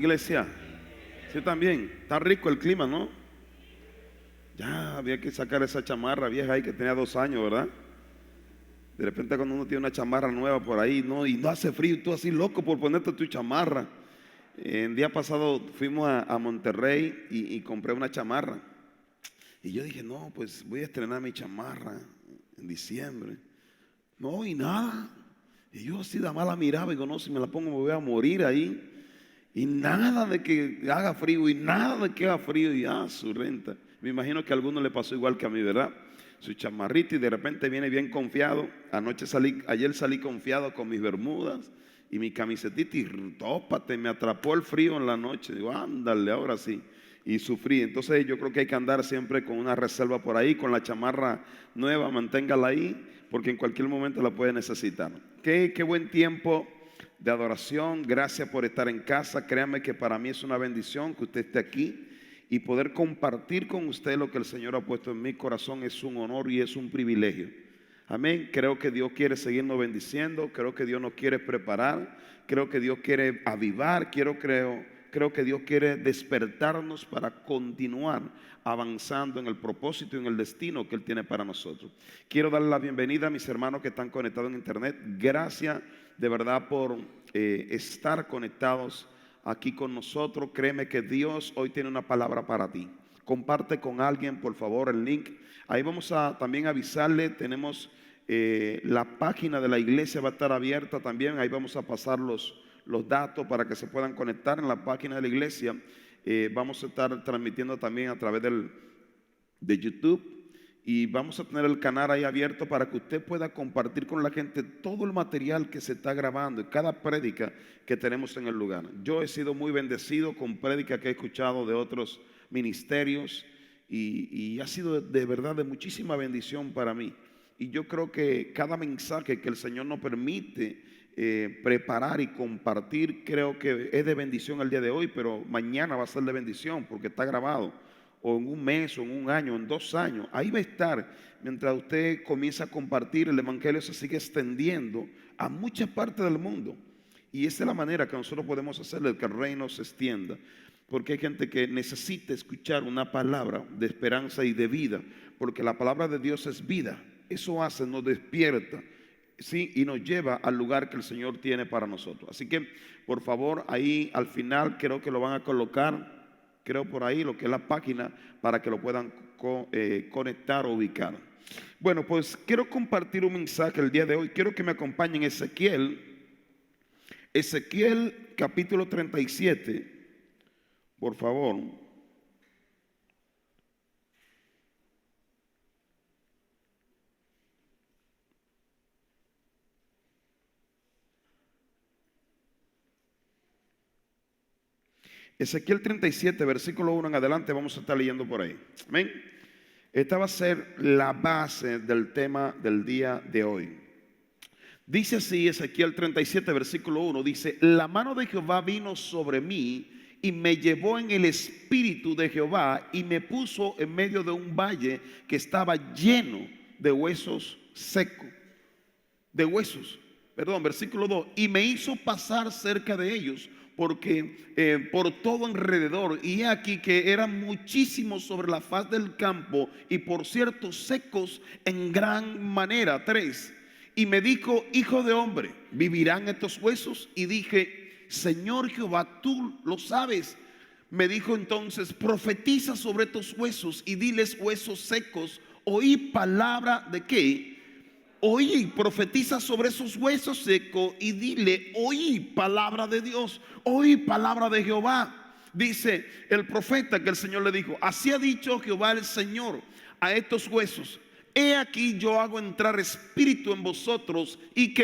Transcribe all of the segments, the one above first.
Iglesia, sí también, está rico el clima, ¿no? Ya había que sacar esa chamarra vieja ahí que tenía 2 años, ¿verdad? De repente cuando uno tiene una chamarra nueva por ahí, ¿no? Y no hace frío, y tú así loco por ponerte tu chamarra. El día pasado fuimos a Monterrey y compré una chamarra. Y yo dije, no, pues voy a estrenar mi chamarra en diciembre. No, y nada. Y yo así de mala miraba y digo, no, si me la pongo me voy a morir ahí. Y nada de que haga frío, y nada de que haga frío, y su renta. Me imagino que a alguno le pasó igual que a mí, ¿verdad? Su chamarrita y de repente viene bien confiado. Ayer salí confiado con mis bermudas y mi camisetita y tópate, me atrapó el frío en la noche. Digo, ándale, ahora sí. Y sufrí. Entonces yo creo que hay que andar siempre con una reserva por ahí, con la chamarra nueva, manténgala ahí, porque en cualquier momento la puede necesitar. Qué buen tiempo de adoración. Gracias por estar en casa. Créanme que para mí es una bendición que usted esté aquí y poder compartir con usted lo que el Señor ha puesto en mi corazón. Es un honor y es un privilegio. Amén. Creo que Dios quiere seguirnos bendiciendo. Creo que Dios nos quiere preparar. Creo que Dios quiere avivar. Creo que Dios quiere despertarnos para continuar avanzando en el propósito y en el destino que Él tiene para nosotros. Quiero darle la bienvenida a mis hermanos que están conectados en internet. Gracias de verdad por estar conectados aquí con nosotros. Créeme que Dios hoy tiene una palabra para ti. Comparte con alguien, por favor, el link. Ahí vamos a también avisarle, tenemos la página de la iglesia va a estar abierta también. Ahí vamos a pasar los datos para que se puedan conectar en la página de la iglesia. Vamos a estar transmitiendo también a través de YouTube. Y vamos a tener el canal ahí abierto para que usted pueda compartir con la gente todo el material que se está grabando y cada prédica que tenemos en el lugar. Yo he sido muy bendecido con prédicas que he escuchado de otros ministerios y ha sido de verdad de muchísima bendición para mí. Y yo creo que cada mensaje que el Señor nos permite preparar y compartir, creo que es de bendición el día de hoy, pero mañana va a ser de bendición porque está grabado. O en un mes, o en un año, en 2 años, ahí va a estar. Mientras usted comienza a compartir, el evangelio se sigue extendiendo a muchas partes del mundo. Y esa es la manera que nosotros podemos hacerle que el reino se extienda. Porque hay gente que necesita escuchar una palabra de esperanza y de vida. Porque la palabra de Dios es vida. Eso hace, nos despierta, ¿sí? Y nos lleva al lugar que el Señor tiene para nosotros. Así que, por favor, ahí al final creo que lo van a colocar. Creo por ahí lo que es la página para que lo puedan conectar o ubicar. Bueno, pues quiero compartir un mensaje el día de hoy. Quiero que me acompañen Ezequiel capítulo 37, por favor. Ezequiel 37, versículo 1 en adelante, vamos a estar leyendo por ahí. Amén. Esta va a ser la base del tema del día de hoy. Dice así Ezequiel 37, versículo 1, dice: la mano de Jehová vino sobre mí y me llevó en el espíritu de Jehová y me puso en medio de un valle que estaba lleno de huesos secos. Versículo 2, y me hizo pasar cerca de ellos porque por todo alrededor, y he aquí que eran muchísimos sobre la faz del campo, y por cierto secos en gran manera. 3, y me dijo: hijo de hombre, ¿vivirán estos huesos? Y dije: Señor Jehová, tú lo sabes. Me dijo entonces: profetiza sobre estos huesos y diles: huesos secos, oí palabra de qué. Oí, profetiza sobre esos huesos secos y dile: oí palabra de Dios, oí palabra de Jehová. Dice el profeta que el Señor le dijo: así ha dicho Jehová el Señor a estos huesos: he aquí yo hago entrar espíritu en vosotros y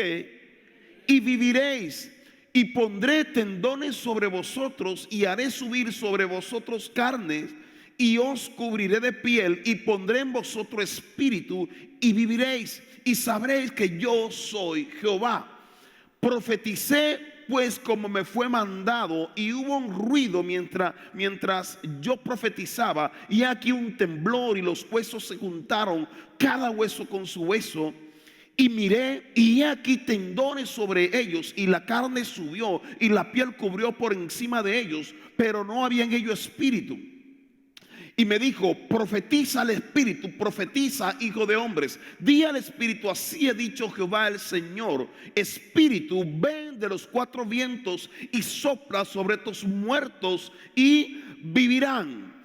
viviréis, y pondré tendones sobre vosotros y haré subir sobre vosotros carnes, y os cubriré de piel y pondré en vosotros espíritu y viviréis, y sabréis que yo soy Jehová. Profeticé pues como me fue mandado, y hubo un ruido mientras yo profetizaba, y aquí un temblor, y los huesos se juntaron, cada hueso con su hueso. Y miré, y he aquí tendones sobre ellos, y la carne subió, y la piel cubrió por encima de ellos, pero no había en ellos espíritu. Y me dijo: profetiza al espíritu, profetiza, hijo de hombres, di al espíritu: así ha dicho Jehová el Señor, espíritu, ven de los cuatro vientos y sopla sobre estos muertos y vivirán.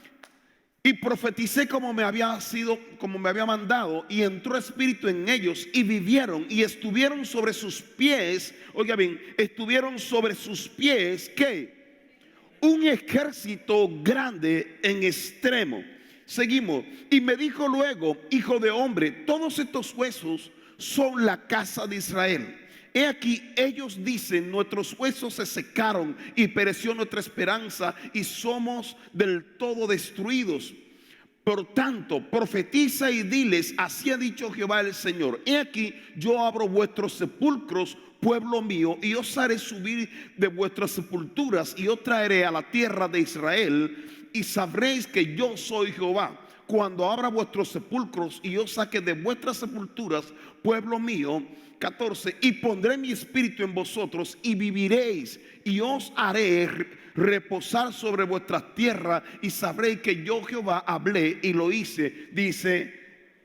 Y profeticé como me había mandado, y entró espíritu en ellos y vivieron, y estuvieron sobre sus pies. Oiga bien, estuvieron sobre sus pies, ¿qué? Un ejército grande en extremo. Seguimos. Y me dijo luego: hijo de hombre, todos estos huesos son la casa de Israel. He aquí, ellos dicen: nuestros huesos se secaron y pereció nuestra esperanza y somos del todo destruidos. Por tanto, profetiza y diles: así ha dicho Jehová el Señor, he aquí, yo abro vuestros sepulcros, pueblo mío, y os haré subir de vuestras sepulturas, y os traeré a la tierra de Israel, y sabréis que yo soy Jehová, cuando abra vuestros sepulcros y os saque de vuestras sepulturas, pueblo mío. 14. Y pondré mi espíritu en vosotros y viviréis, y os haré reposar sobre vuestras tierras, y sabréis que yo Jehová hablé y lo hice, dice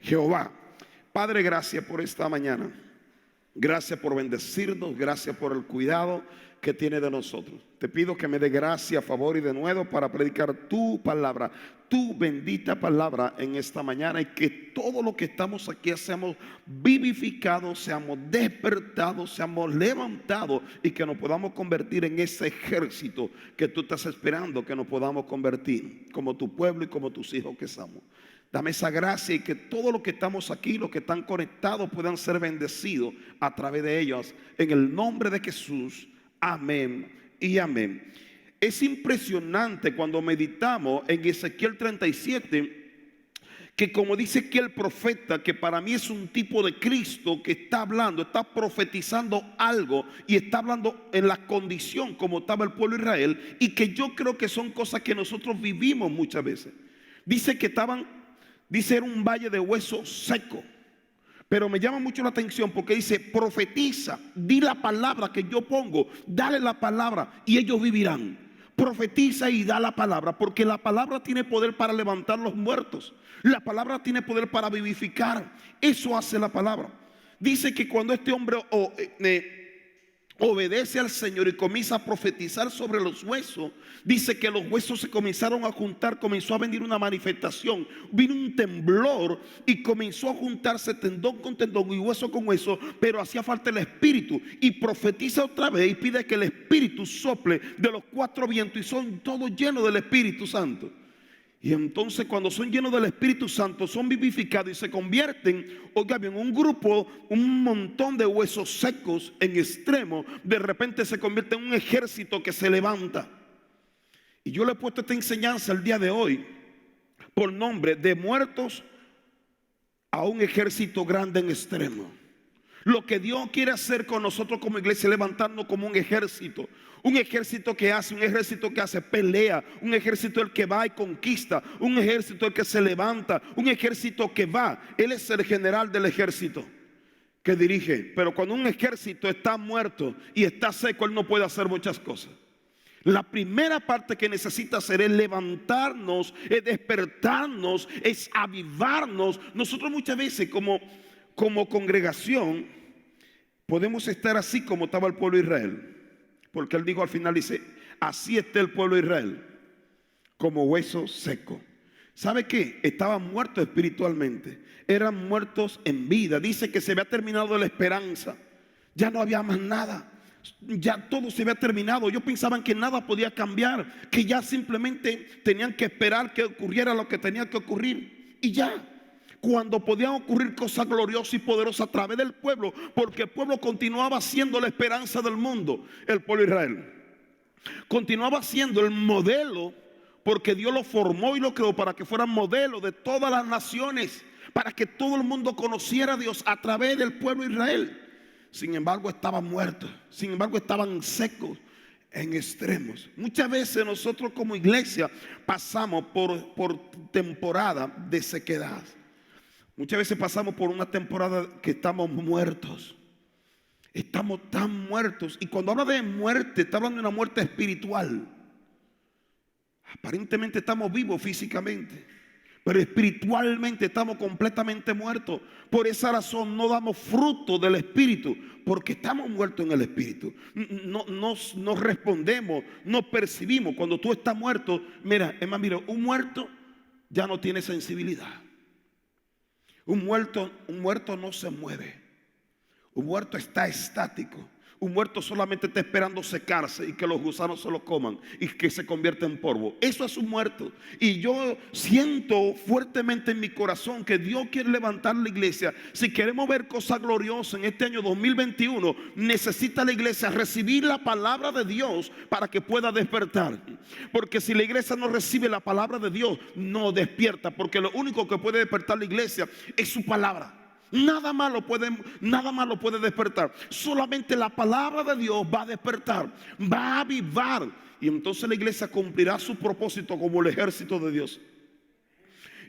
Jehová. Padre, gracias por esta mañana. Gracias por bendecirnos, gracias por el cuidado que tiene de nosotros. Te pido que me dé gracia, favor y denuedo para predicar tu palabra, tu bendita palabra en esta mañana, y que todo lo que estamos aquí seamos vivificados, seamos despertados, seamos levantados, y que nos podamos convertir en ese ejército que tú estás esperando que nos podamos convertir, como tu pueblo y como tus hijos que somos. Dame esa gracia, y que todos los que estamos aquí, los que están conectados, puedan ser bendecidos a través de ellos, en el nombre de Jesús. Amén y amén. Es impresionante cuando meditamos en Ezequiel 37, que como dice aquí el profeta, que para mí es un tipo de Cristo que está hablando, está profetizando algo, y está hablando en la condición como estaba el pueblo de Israel, y que yo creo que son cosas que nosotros vivimos muchas veces. Dice que era un valle de huesos secos. Pero me llama mucho la atención porque dice: profetiza, di la palabra que yo pongo, dale la palabra y ellos vivirán. Profetiza y da la palabra, porque la palabra tiene poder para levantar los muertos. La palabra tiene poder para vivificar. Eso hace la palabra. Dice que cuando este hombre obedece al Señor y comienza a profetizar sobre los huesos, dice que los huesos se comenzaron a juntar, comenzó a venir una manifestación, vino un temblor y comenzó a juntarse tendón con tendón y hueso con hueso, pero hacía falta el espíritu, y profetiza otra vez y pide que el espíritu sople de los cuatro vientos, y son todos llenos del Espíritu Santo. Y entonces cuando son llenos del Espíritu Santo, son vivificados y se convierten, oiga bien, un grupo, un montón de huesos secos en extremo, de repente se convierte en un ejército que se levanta. Y yo le he puesto esta enseñanza el día de hoy por nombre: de muertos a un ejército grande en extremo. Lo que Dios quiere hacer con nosotros como iglesia, levantarnos como un ejército. Un ejército que hace pelea. Un ejército el que va y conquista. Un ejército el que se levanta. Un ejército que va. Él es el general del ejército que dirige. Pero cuando un ejército está muerto y está seco, él no puede hacer muchas cosas. La primera parte que necesita hacer es levantarnos, es despertarnos, es avivarnos. Nosotros muchas veces como congregación podemos estar así como estaba el pueblo de Israel, porque él dijo al final, dice: así está el pueblo de Israel, como hueso seco. ¿Sabe qué? Estaban muertos espiritualmente, eran muertos en vida. Dice que se había terminado la esperanza, ya no había más nada, ya todo se había terminado. Ellos pensaban que nada podía cambiar, que ya simplemente tenían que esperar que ocurriera lo que tenía que ocurrir, y ya. Cuando podían ocurrir cosas gloriosas y poderosas a través del pueblo, porque el pueblo continuaba siendo la esperanza del mundo. El pueblo de Israel continuaba siendo el modelo, porque Dios lo formó y lo creó para que fueran modelo de todas las naciones, para que todo el mundo conociera a Dios a través del pueblo de Israel. Sin embargo, estaban muertos, sin embargo, estaban secos en extremos. Muchas veces nosotros como iglesia pasamos por temporada de sequedad, Muchas veces pasamos por una temporada que estamos muertos. Estamos tan muertos. Y cuando habla de muerte, está hablando de una muerte espiritual. Aparentemente estamos vivos físicamente, pero espiritualmente estamos completamente muertos. Por esa razón no damos fruto del Espíritu, porque estamos muertos en el Espíritu. No respondemos, no percibimos. Cuando tú estás muerto, mira, un muerto ya no tiene sensibilidad. Un muerto no se mueve. Un muerto está estático. Un muerto solamente está esperando secarse y que los gusanos se lo coman y que se convierta en polvo. Eso es un muerto. Y yo siento fuertemente en mi corazón que Dios quiere levantar la iglesia. Si queremos ver cosas gloriosas en este año 2021, necesita la iglesia recibir la palabra de Dios para que pueda despertar. Porque si la iglesia no recibe la palabra de Dios, no despierta. Porque lo único que puede despertar la iglesia es su palabra. Nada más lo puede despertar. Solamente la palabra de Dios va a despertar, va a avivar. Y entonces la iglesia cumplirá su propósito como el ejército de Dios.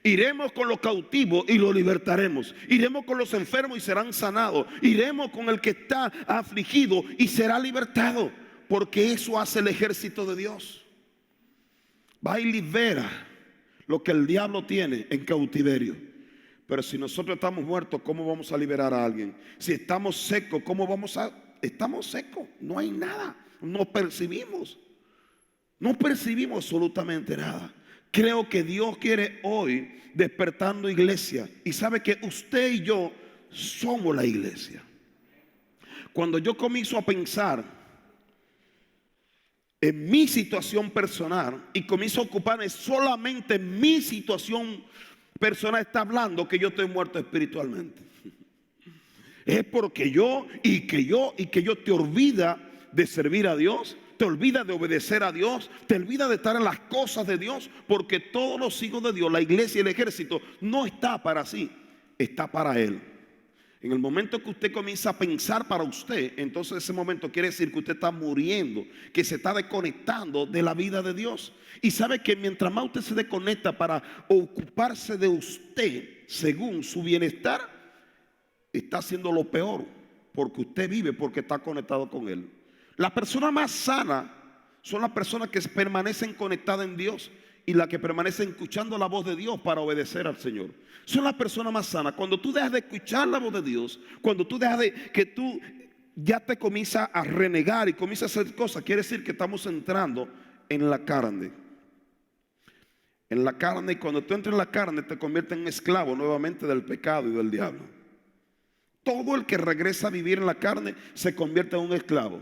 Iremos con los cautivos y los libertaremos. Iremos con los enfermos y serán sanados. Iremos con el que está afligido y será libertado. Porque eso hace el ejército de Dios. Va y libera lo que el diablo tiene en cautiverio. Pero si nosotros estamos muertos, ¿cómo vamos a liberar a alguien? Si estamos secos, estamos secos, no hay nada, no percibimos absolutamente nada. Creo que Dios quiere hoy despertando iglesia. Y sabe que usted y yo somos la iglesia. Cuando yo comienzo a pensar en mi situación personal y comienzo a ocuparme solamente en mi situación personal, está hablando que yo estoy muerto espiritualmente. Es porque yo te olvida de servir a Dios, te olvida de obedecer a Dios, te olvida de estar en las cosas de Dios. Porque todos los hijos de Dios, la iglesia y el ejército, no está para sí, está para Él. En el momento que usted comienza a pensar para usted, entonces ese momento quiere decir que usted está muriendo, que se está desconectando de la vida de Dios. Y sabe que mientras más usted se desconecta para ocuparse de usted según su bienestar, está haciendo lo peor, porque usted vive porque está conectado con Él. Las personas más sanas son las personas que permanecen conectadas en Dios y las que permanecen escuchando la voz de Dios para obedecer al Señor. Son las personas más sanas. Cuando tú dejas de escuchar la voz de Dios, cuando tú dejas de que tú ya te comienzas a renegar y comienzas a hacer cosas, quiere decir que estamos entrando en la carne. En la carne, y cuando tú entras en la carne te conviertes en esclavo nuevamente del pecado y del diablo. Todo el que regresa a vivir en la carne se convierte en un esclavo.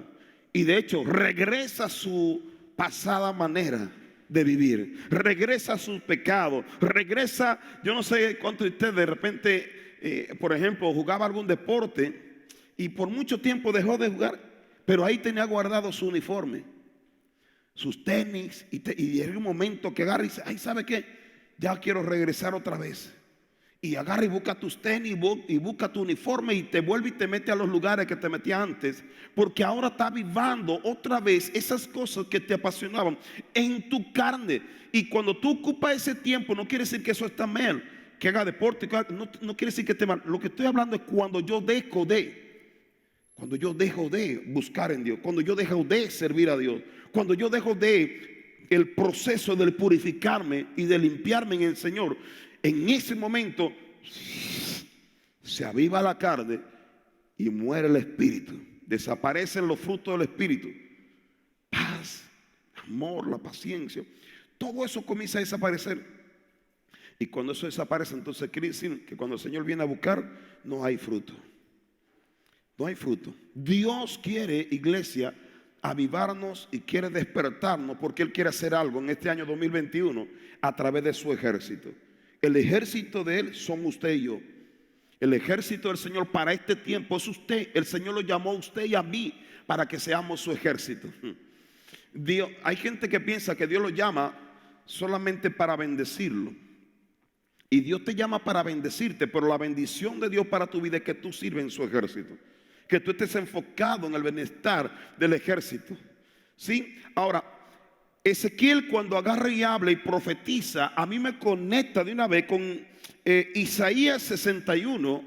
Y de hecho regresa a su pasada manera de vivir, regresa a sus pecados, regresa. Yo no sé cuántos de ustedes de repente, por ejemplo, jugaba algún deporte y por mucho tiempo dejó de jugar, pero ahí tenía guardado su uniforme, sus tenis, y llega un momento que agarra y dice: ay, ¿sabe qué? Ya quiero regresar otra vez. Y agarra y busca tus tenis y busca tu uniforme y te vuelve y te mete a los lugares que te metía antes, porque ahora está avivando otra vez esas cosas que te apasionaban en tu carne. Y cuando tú ocupas ese tiempo, no quiere decir que eso está mal, que haga deporte, no quiere decir que esté mal. Lo que estoy hablando es cuando yo dejo de buscar en Dios, cuando yo dejo de servir a Dios, cuando yo dejo de el proceso de purificarme y de limpiarme en el Señor. En ese momento se aviva la carne y muere el espíritu. Desaparecen los frutos del espíritu: paz, amor, la paciencia. Todo eso comienza a desaparecer. Y cuando eso desaparece, entonces quiere decir que cuando el Señor viene a buscar, no hay fruto. No hay fruto. Dios quiere, iglesia, avivarnos y quiere despertarnos, porque Él quiere hacer algo en este año 2021 a través de su ejército. El ejército de Él son usted y yo. El ejército del Señor para este tiempo es usted. El Señor lo llamó a usted y a mí para que seamos su ejército. Dios, hay gente que piensa que Dios lo llama solamente para bendecirlo. Y Dios te llama para bendecirte, pero la bendición de Dios para tu vida es que tú sirves en su ejército, que tú estés enfocado en el bienestar del ejército. ¿Sí? Ahora, Ezequiel, cuando agarra y habla y profetiza, a mí me conecta de una vez con Isaías 61,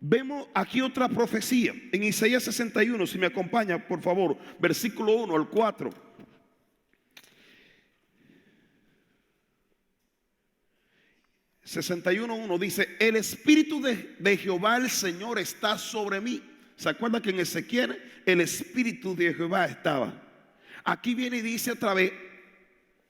vemos aquí otra profecía. En Isaías 61, si me acompaña, por favor, versículo 1 al 4. 61:1 dice: el Espíritu de Jehová el Señor está sobre mí. ¿Se acuerda que en Ezequiel el Espíritu de Jehová estaba? Aquí viene y dice otra vez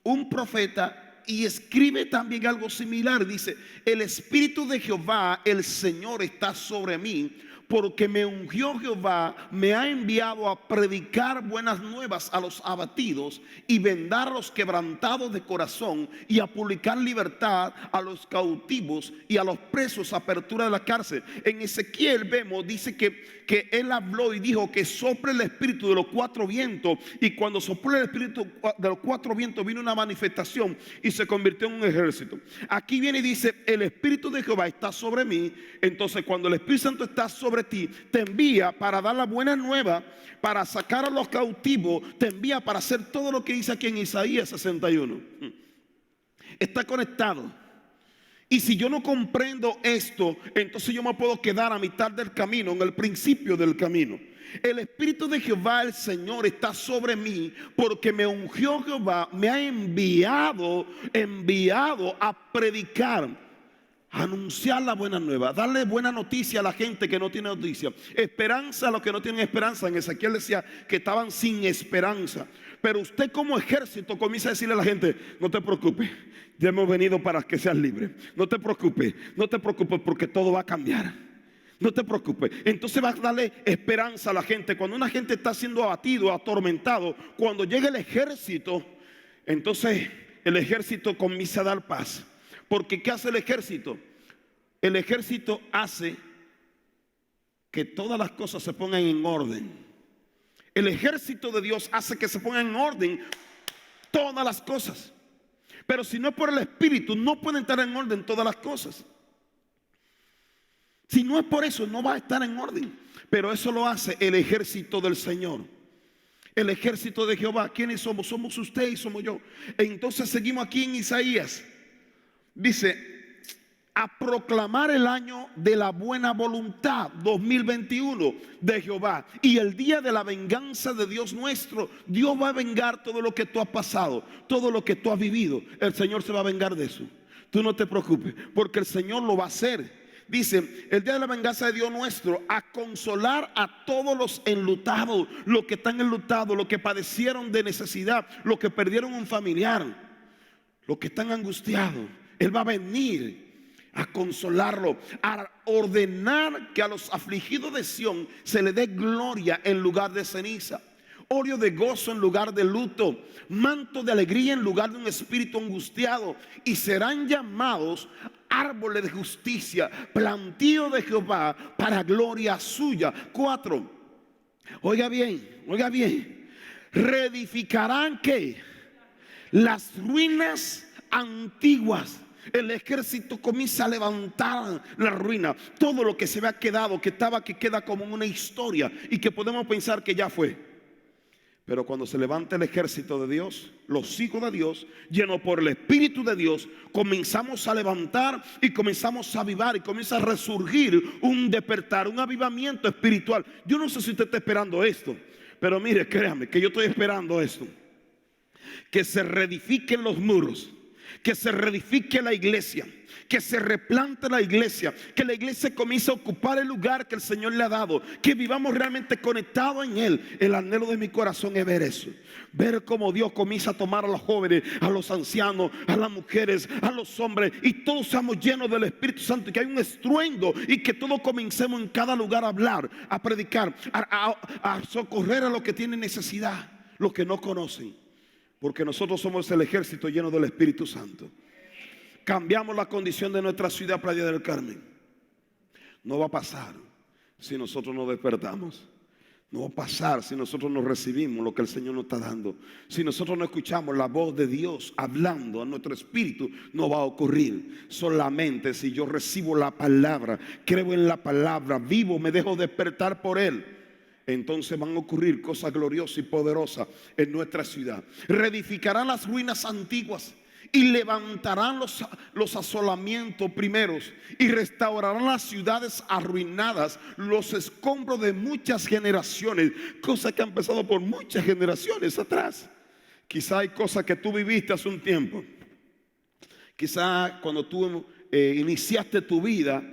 un profeta y escribe también algo similar. Dice: el Espíritu de Jehová el Señor está sobre mí, porque me ungió Jehová, me ha enviado a predicar buenas nuevas a los abatidos y vendar a los quebrantados de corazón, y a publicar libertad a los cautivos y a los presos, apertura de la cárcel. En Ezequiel vemos, dice que él habló y dijo que sople el espíritu de los cuatro vientos, y cuando sopló el espíritu de los cuatro vientos vino una manifestación y se convirtió en un ejército. Aquí viene y dice: el Espíritu de Jehová está sobre mí. Entonces, cuando el Espíritu Santo está sobre ti, te envía para dar la buena nueva, para sacar a los cautivos, te envía para hacer todo lo que dice aquí en Isaías 61. Está conectado. Y si yo no comprendo esto, entonces yo me puedo quedar a mitad del camino, en el principio del camino. El Espíritu de Jehová el Señor está sobre mí, porque me ungió Jehová, me ha enviado a predicar, a anunciar la buena nueva, darle buena noticia a la gente que no tiene noticia, esperanza a los que no tienen esperanza. En Ezequiel decía que estaban sin esperanza. Pero usted, como ejército, comienza a decirle a la gente: no te preocupes, ya hemos venido para que seas libre. No te preocupes, porque todo va a cambiar. No te preocupes. Entonces va a darle esperanza a la gente. Cuando una gente está siendo abatido, atormentado, cuando llega el ejército, entonces el ejército comienza a dar paz. Porque ¿qué hace el ejército? El ejército hace que todas las cosas se pongan en orden. El ejército de Dios hace que se pongan en orden todas las cosas. Pero si no es por el Espíritu, no pueden estar en orden todas las cosas. Si no es por eso, no va a estar en orden. Pero eso lo hace el ejército del Señor, el ejército de Jehová. ¿Quiénes somos? Somos usted y somos yo. Entonces seguimos aquí en Isaías. Dice: a proclamar el año de la buena voluntad 2021 de Jehová, y el día de la venganza de Dios nuestro. Dios va a vengar todo lo que tú has pasado, todo lo que tú has vivido. El Señor se va a vengar de eso. Tú no te preocupes, porque el Señor lo va a hacer. Dice: el día de la venganza de Dios nuestro, a consolar a todos los enlutados, los que están enlutados, los que padecieron de necesidad, los que perdieron un familiar, los que están angustiados. Él va a venir a consolarlo, a ordenar que a los afligidos de Sión se le dé gloria en lugar de ceniza, óleo de gozo en lugar de luto, manto de alegría en lugar de un espíritu angustiado. Y serán llamados árboles de justicia, plantío de Jehová, para gloria suya. 4. Oiga bien. Reedificarán ¿qué? Las ruinas antiguas. El ejército comienza a levantar la ruina, todo lo que se había quedado, que queda como una historia y que podemos pensar que ya fue. Pero cuando se levanta el ejército de Dios, los hijos de Dios, llenos por el Espíritu de Dios, comenzamos a levantar y comenzamos a avivar, y comienza a resurgir un despertar, un avivamiento espiritual. Yo no sé si usted está esperando esto, pero mire, créame que yo estoy esperando esto: que se reedifiquen los muros, que se reedifique la iglesia, que se replante la iglesia, que la iglesia comience a ocupar el lugar que el Señor le ha dado, que vivamos realmente conectados en Él. El anhelo de mi corazón es ver eso, ver cómo Dios comienza a tomar a los jóvenes, a los ancianos, a las mujeres, a los hombres, y todos seamos llenos del Espíritu Santo, y que hay un estruendo, y que todos comencemos en cada lugar a hablar, a predicar, a socorrer a los que tienen necesidad, los que no conocen. Porque nosotros somos el ejército lleno del Espíritu Santo. Cambiamos la condición de nuestra ciudad, Playa del Carmen. No va a pasar si nosotros nos despertamos. No va a pasar si nosotros no recibimos lo que el Señor nos está dando. Si nosotros no escuchamos la voz de Dios hablando a nuestro espíritu, no va a ocurrir. Solamente si yo recibo la palabra, creo en la palabra, vivo, me dejo despertar por Él, entonces van a ocurrir cosas gloriosas y poderosas en nuestra ciudad. Reedificarán las ruinas antiguas. y levantarán los asolamientos primeros y restaurarán las ciudades arruinadas, los escombros de muchas generaciones, cosas que han pasado por muchas generaciones atrás. Quizá hay cosas que tú viviste hace un tiempo. Quizá cuando tú iniciaste tu vida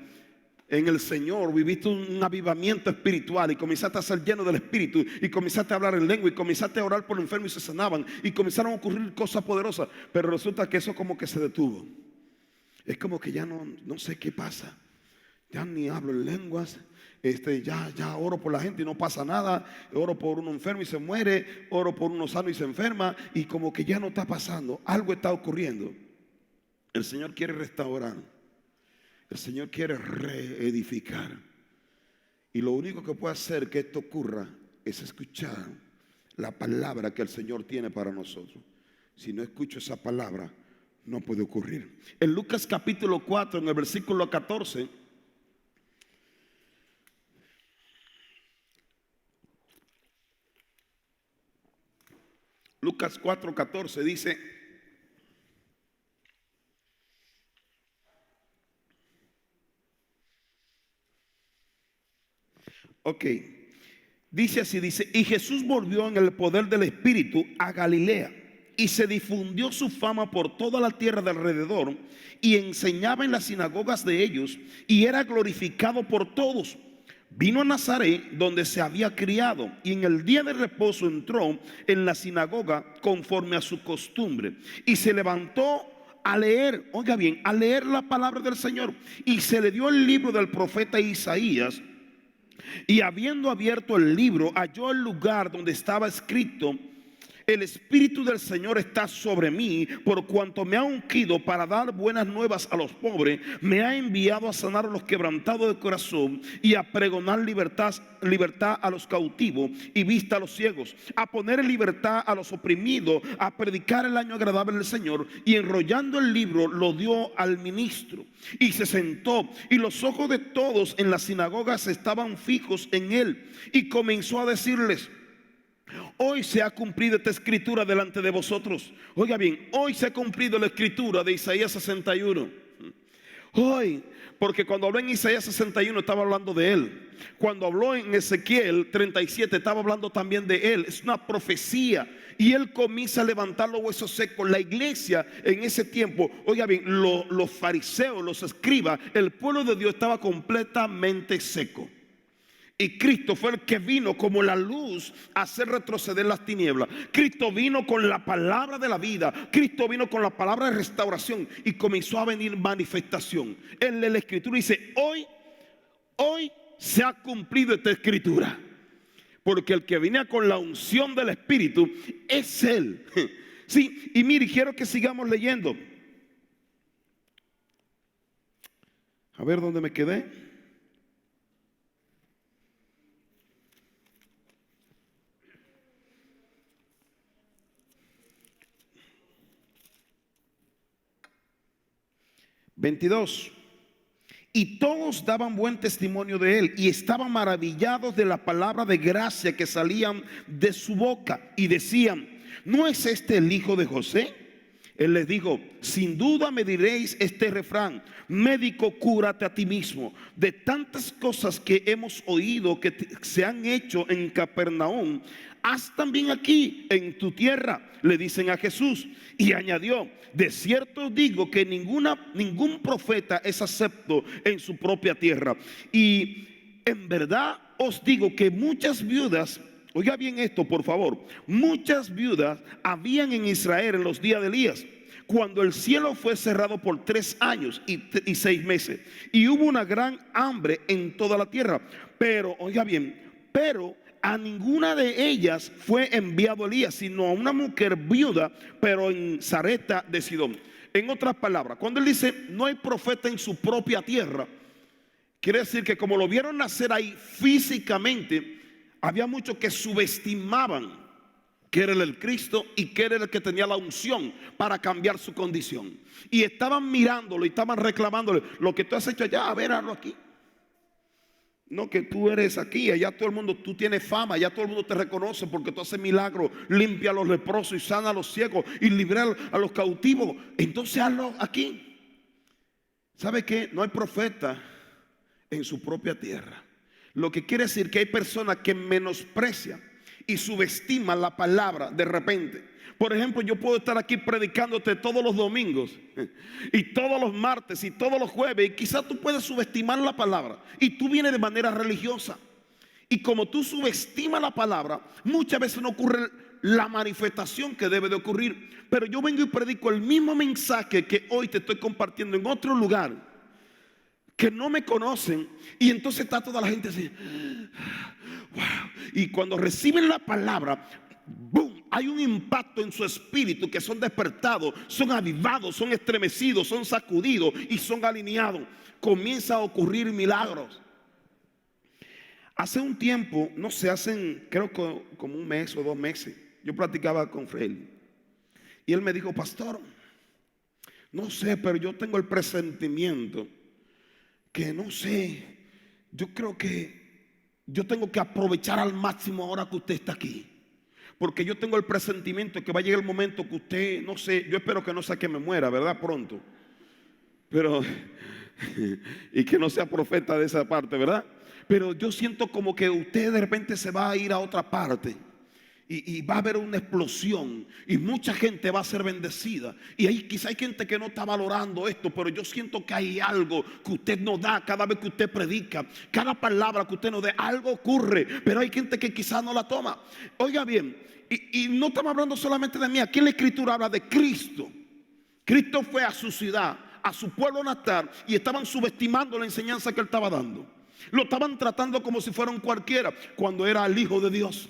en el Señor, viviste un avivamiento espiritual y comenzaste a ser lleno del Espíritu y comenzaste a hablar en lengua y comenzaste a orar por los enfermos y se sanaban y comenzaron a ocurrir cosas poderosas, pero resulta que eso como que se detuvo. Es como que ya no sé qué pasa, ya ni hablo en lenguas, ya oro por la gente y no pasa nada, oro por uno enfermo y se muere, oro por uno sano y se enferma, y como que ya no está pasando, algo está ocurriendo. El Señor quiere restaurar. El Señor quiere reedificar. Y lo único que puede hacer que esto ocurra es escuchar la palabra que el Señor tiene para nosotros. Si no escucho esa palabra, no puede ocurrir. En Lucas capítulo 4, en el versículo 14, Lucas 4, 14 dice: ok, dice así, dice: y Jesús volvió en el poder del Espíritu a Galilea, y se difundió su fama por toda la tierra de alrededor, y enseñaba en las sinagogas de ellos, y era glorificado por todos. Vino a Nazaret, donde se había criado, y en el día de reposo entró en la sinagoga conforme a su costumbre, y se levantó a leer, oiga bien, a leer la palabra del Señor, y se le dio el libro del profeta Isaías. Y habiendo abierto el libro, halló el lugar donde estaba escrito: el Espíritu del Señor está sobre mí, por cuanto me ha ungido para dar buenas nuevas a los pobres, me ha enviado a sanar a los quebrantados de corazón y a pregonar libertad a los cautivos y vista a los ciegos, a poner en libertad a los oprimidos, a predicar el año agradable del Señor. Y enrollando el libro lo dio al ministro y se sentó, y los ojos de todos en las sinagogas estaban fijos en él, y comenzó a decirles: hoy se ha cumplido esta escritura delante de vosotros. Oiga bien, hoy se ha cumplido la escritura de Isaías 61. Hoy, porque cuando habló en Isaías 61 estaba hablando de él. Cuando habló en Ezequiel 37 estaba hablando también de él. Es una profecía. Y él comienza a levantar los huesos secos. La iglesia en ese tiempo, oiga bien, los fariseos, los escribas, el pueblo de Dios estaba completamente seco. Y Cristo fue el que vino como la luz a hacer retroceder las tinieblas. Cristo vino con la palabra de la vida. Cristo vino con la palabra de restauración. Y comenzó a venir manifestación. En la escritura dice: hoy se ha cumplido esta escritura. Porque el que venía con la unción del Espíritu es Él. Sí, y mire, quiero que sigamos leyendo. A ver dónde me quedé. (22) Y todos daban buen testimonio de él, y estaban maravillados de la palabra de gracia que salían de su boca, y decían: ¿no es este el hijo de José? Él les dijo: sin duda me diréis este refrán: médico, cúrate a ti mismo. De tantas cosas que hemos oído que se han hecho en Capernaum, haz también aquí en tu tierra, le dicen a Jesús. Y añadió: de cierto os digo que ningún profeta es acepto en su propia tierra. Y en verdad os digo que muchas viudas, oiga bien esto por favor, muchas viudas habían en Israel en los días de Elías, cuando el cielo fue cerrado por 3 años y 6 meses, y hubo una gran hambre en toda la tierra. Pero, oiga bien, pero a ninguna de ellas fue enviado Elías, sino a una mujer viuda, pero en Sarepta de Sidón. En otras palabras, cuando él dice no hay profeta en su propia tierra, quiere decir que como lo vieron nacer ahí físicamente, había muchos que subestimaban que era el Cristo y que era el que tenía la unción para cambiar su condición. Y estaban mirándolo y estaban reclamándole: lo que tú has hecho allá, a ver, hazlo aquí. No, que tú eres aquí, allá todo el mundo, tú tienes fama, allá todo el mundo te reconoce porque tú haces milagros, limpia a los leprosos y sana a los ciegos y libera a los cautivos. Entonces hazlo aquí. ¿Sabe qué? No hay profeta en su propia tierra. Lo que quiere decir que hay personas que menosprecian y subestiman la palabra de repente. Por ejemplo, yo puedo estar aquí predicándote todos los domingos y todos los martes y todos los jueves, y quizás tú puedes subestimar la palabra y tú vienes de manera religiosa. Y como tú subestimas la palabra, muchas veces no ocurre la manifestación que debe de ocurrir. Pero yo vengo y predico el mismo mensaje que hoy te estoy compartiendo en otro lugar, que no me conocen, y entonces está toda la gente así, wow. Y cuando reciben la palabra, ¡boom!, hay un impacto en su espíritu, que son despertados, son avivados, son estremecidos, son sacudidos y son alineados. Comienza a ocurrir milagros. Hace un tiempo, no sé, creo que como un mes o 2 meses, yo platicaba con Freddy y él me dijo: pastor, no sé, pero yo tengo el presentimiento que, no sé, yo creo que yo tengo que aprovechar al máximo ahora que usted está aquí, porque yo tengo el presentimiento que va a llegar el momento que usted, no sé, yo espero que no sea que me muera, ¿verdad? Pronto, pero y que no sea profeta de esa parte, ¿verdad? Pero yo siento como que usted de repente se va a ir a otra parte y va a haber una explosión y mucha gente va a ser bendecida. Y ahí quizá hay gente que no está valorando esto, pero yo siento que hay algo que usted nos da cada vez que usted predica. Cada palabra que usted nos dé, algo ocurre, pero hay gente que quizás no la toma. Oiga bien, y no estamos hablando solamente de mí. Aquí en la escritura habla de Cristo. Cristo fue a su ciudad, a su pueblo natal, y estaban subestimando la enseñanza que él estaba dando. Lo estaban tratando como si fuera un cualquiera, cuando era el Hijo de Dios,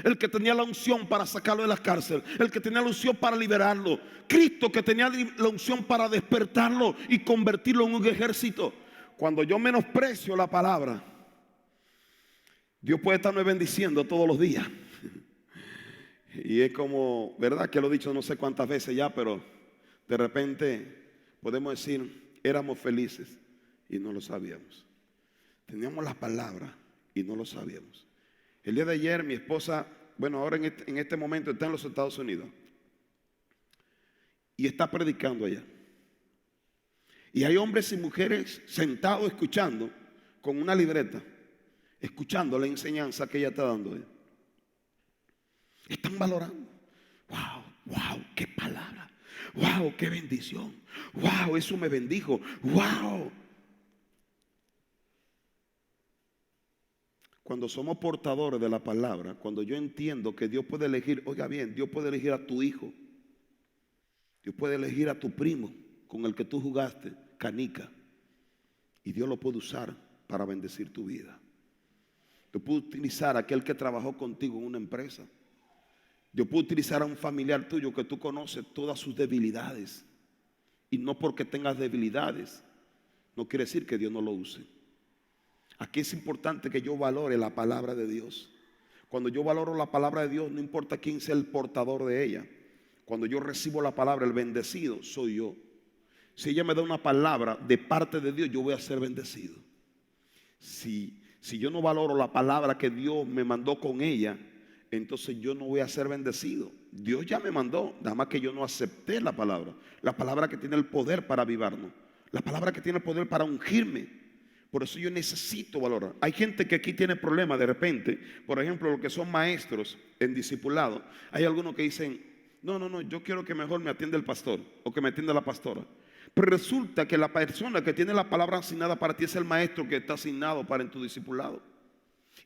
el que tenía la unción para sacarlo de la cárcel, el que tenía la unción para liberarlo. Cristo, que tenía la unción para despertarlo y convertirlo en un ejército. Cuando yo menosprecio la palabra, Dios puede estarme bendiciendo todos los días. Y es como, ¿verdad? Que lo he dicho no sé cuántas veces ya, pero de repente podemos decir, éramos felices y no lo sabíamos. Teníamos la palabra y no lo sabíamos. El día de ayer mi esposa, bueno, ahora en este momento está en los Estados Unidos y está predicando allá. Y hay hombres y mujeres sentados escuchando con una libreta, escuchando la enseñanza que ella está dando. Están valorando. Wow, wow, qué palabra. Wow, qué bendición. Wow, eso me bendijo. Wow. Cuando somos portadores de la palabra, cuando yo entiendo que Dios puede elegir, oiga bien, Dios puede elegir a tu hijo, Dios puede elegir a tu primo con el que tú jugaste canica, y Dios lo puede usar para bendecir tu vida. Dios puede utilizar a aquel que trabajó contigo en una empresa. Dios puede utilizar a un familiar tuyo que tú conoces todas sus debilidades, y no porque tengas debilidades no quiere decir que Dios no lo use. Aquí es importante que yo valore la palabra de Dios. Cuando yo valoro la palabra de Dios, no importa quién sea el portador de ella. Cuando yo recibo la palabra, el bendecido soy yo. Si ella me da una palabra de parte de Dios, yo voy a ser bendecido. Si yo no valoro la palabra que Dios me mandó con ella, entonces yo no voy a ser bendecido. Dios ya me mandó, nada más que yo no acepté la palabra que tiene el poder para avivarnos, la palabra que tiene el poder para ungirme. Por eso yo necesito valorar. Hay gente que aquí tiene problemas de repente. Por ejemplo, los que son maestros en discipulado. Hay algunos que dicen, no, yo quiero que mejor me atienda el pastor o que me atienda la pastora. Pero resulta que la persona que tiene la palabra asignada para ti es el maestro que está asignado para en tu discipulado.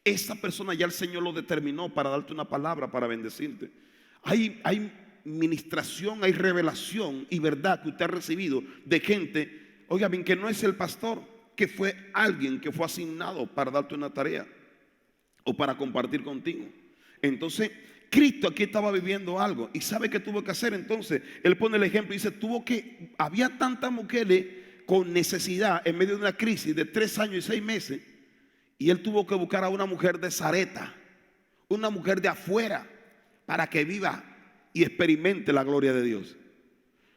Esa persona ya el Señor lo determinó para darte una palabra, para bendecirte. Hay ministración, hay revelación y verdad que usted ha recibido de gente, oiga bien, que no es el pastor, que fue alguien que fue asignado para darte una tarea o para compartir contigo. Entonces Cristo aquí estaba viviendo algo y sabe qué tuvo que hacer. Entonces él pone el ejemplo y dice, había tantas mujeres con necesidad en medio de una crisis de 3 años y 6 meses, y él tuvo que buscar a una mujer de Sarepta, una mujer de afuera, para que viva y experimente la gloria de Dios.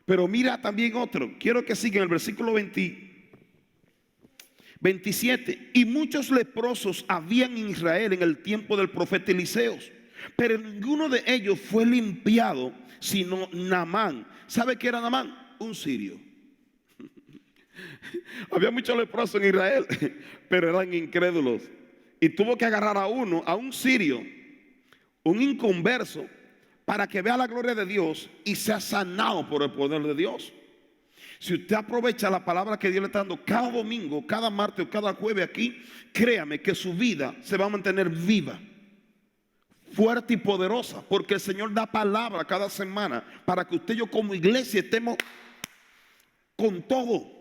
Pero mira también otro, quiero que siga en el versículo 20. 27. Y muchos leprosos habían en Israel en el tiempo del profeta Eliseo, pero ninguno de ellos fue limpiado, sino Naamán. ¿Sabe qué era Naamán? Un sirio. Había muchos leprosos en Israel, pero eran incrédulos. Y tuvo que agarrar a uno, a un sirio, un inconverso, para que vea la gloria de Dios y sea sanado por el poder de Dios. Si usted aprovecha la palabra que Dios le está dando cada domingo, cada martes o cada jueves aquí, créame que su vida se va a mantener viva, fuerte y poderosa, porque el Señor da palabra cada semana para que usted y yo como iglesia estemos con todo.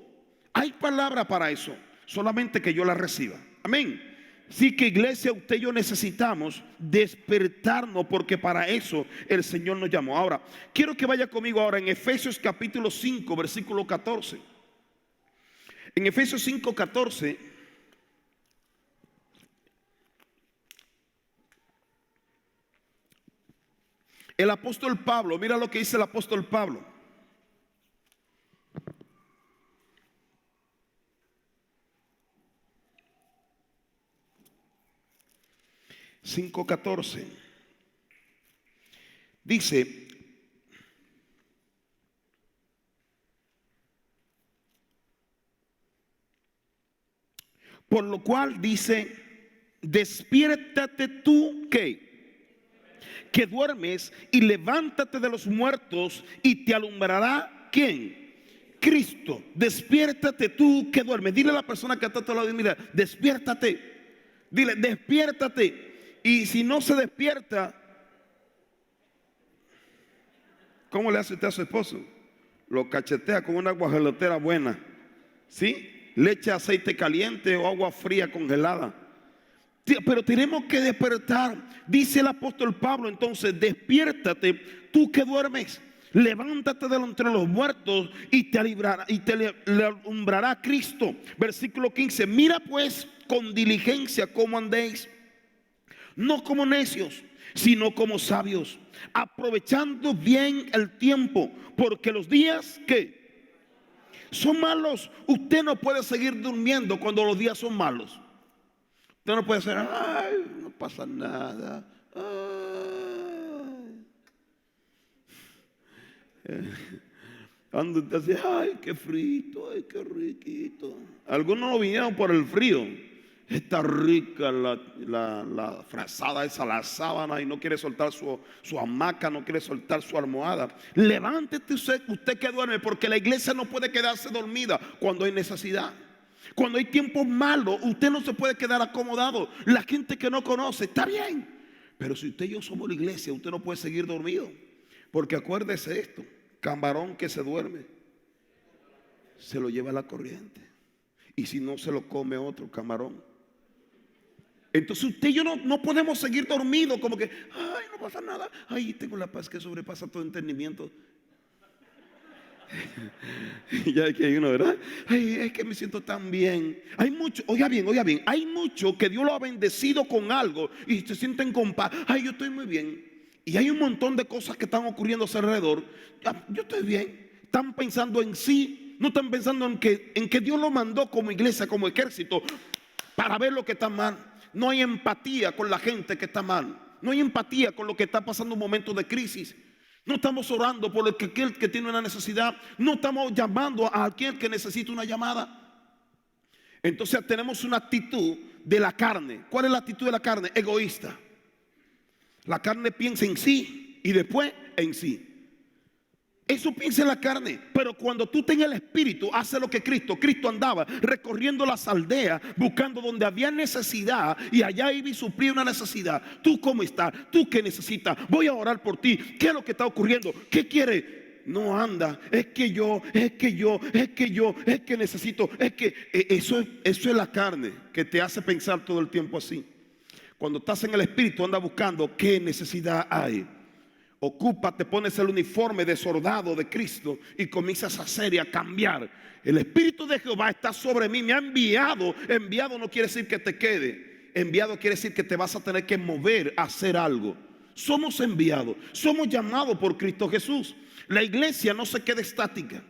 Hay palabra para eso, solamente que yo la reciba. Amén. Sí, que iglesia, usted y yo necesitamos despertarnos, porque para eso el Señor nos llamó. Ahora, quiero que vaya conmigo ahora en Efesios capítulo 5, versículo 14. En Efesios 5, 14. El apóstol Pablo, mira lo que dice el apóstol Pablo. 5:14 dice: por lo cual dice, despiértate tú que duermes, y levántate de los muertos, y te alumbrará ¿quién? Cristo. Despiértate tú que duermes. Dile a la persona que está a tu lado, mira, despiértate. Dile, despiértate. Y si no se despierta, ¿cómo le hace usted a su esposo? Lo cachetea con una agua gelotera buena, ¿sí? Le echa aceite caliente o agua fría congelada. Pero tenemos que despertar. Dice el apóstol Pablo entonces: despiértate tú que duermes, levántate de entre los muertos, y te alumbrará Cristo. Versículo 15. Mira pues con diligencia cómo andéis, no como necios, sino como sabios, aprovechando bien el tiempo, porque los días ¿qué? Son malos. Usted no puede seguir durmiendo cuando los días son malos. Usted no puede decir, ay, no pasa nada. Cuando usted dice, ay, qué frito, ay, qué riquito. Algunos no vinieron por el frío. Está rica la frazada esa, la sábana, y no quiere soltar su hamaca, no quiere soltar su almohada. Levántese usted que duerme, porque la iglesia no puede quedarse dormida cuando hay necesidad. Cuando hay tiempos malos, usted no se puede quedar acomodado. La gente que no conoce, está bien, pero si usted y yo somos la iglesia, usted no puede seguir dormido. Porque acuérdese esto: camarón que se duerme, se lo lleva la corriente. Y si no, se lo come otro camarón. Entonces usted y yo no podemos seguir dormidos como que, ay, no pasa nada, ay, tengo la paz que sobrepasa todo entendimiento. Ya que hay uno, ¿verdad? Ay, es que me siento tan bien. Hay mucho, oiga bien, hay mucho que Dios lo ha bendecido con algo y se sienten con paz. Ay, yo estoy muy bien. Y hay un montón de cosas que están ocurriendo a su alrededor. Yo estoy bien. Están pensando en sí, no están pensando en que Dios lo mandó como iglesia, como ejército, para ver lo que está mal. No hay empatía con la gente que está mal. No hay empatía con lo que está pasando en un momento de crisis. No estamos orando por aquel que tiene una necesidad. No estamos llamando a aquel que necesita una llamada. Entonces tenemos una actitud de la carne. ¿Cuál es la actitud de la carne? Egoísta. La carne piensa en sí y después en sí. Eso piensa en la carne. Pero cuando tú tengas el espíritu, hace lo que Cristo andaba recorriendo las aldeas, buscando donde había necesidad, y allá iba y suplía una necesidad. ¿Tú cómo estás? ¿Tú qué necesitas? Voy a orar por ti. ¿Qué es lo que está ocurriendo? ¿Qué quieres? No anda, es que yo necesito. Es que eso es la carne que te hace pensar todo el tiempo así. Cuando estás en el espíritu, anda buscando qué necesidad hay. Ocúpate, pones el uniforme de soldado de Cristo y comienzas a hacer y a cambiar. El Espíritu de Jehová está sobre mí, me ha enviado. Enviado no quiere decir que te quede. Enviado quiere decir que te vas a tener que mover a hacer algo. Somos enviados, somos llamados por Cristo Jesús. La iglesia no se queda estática.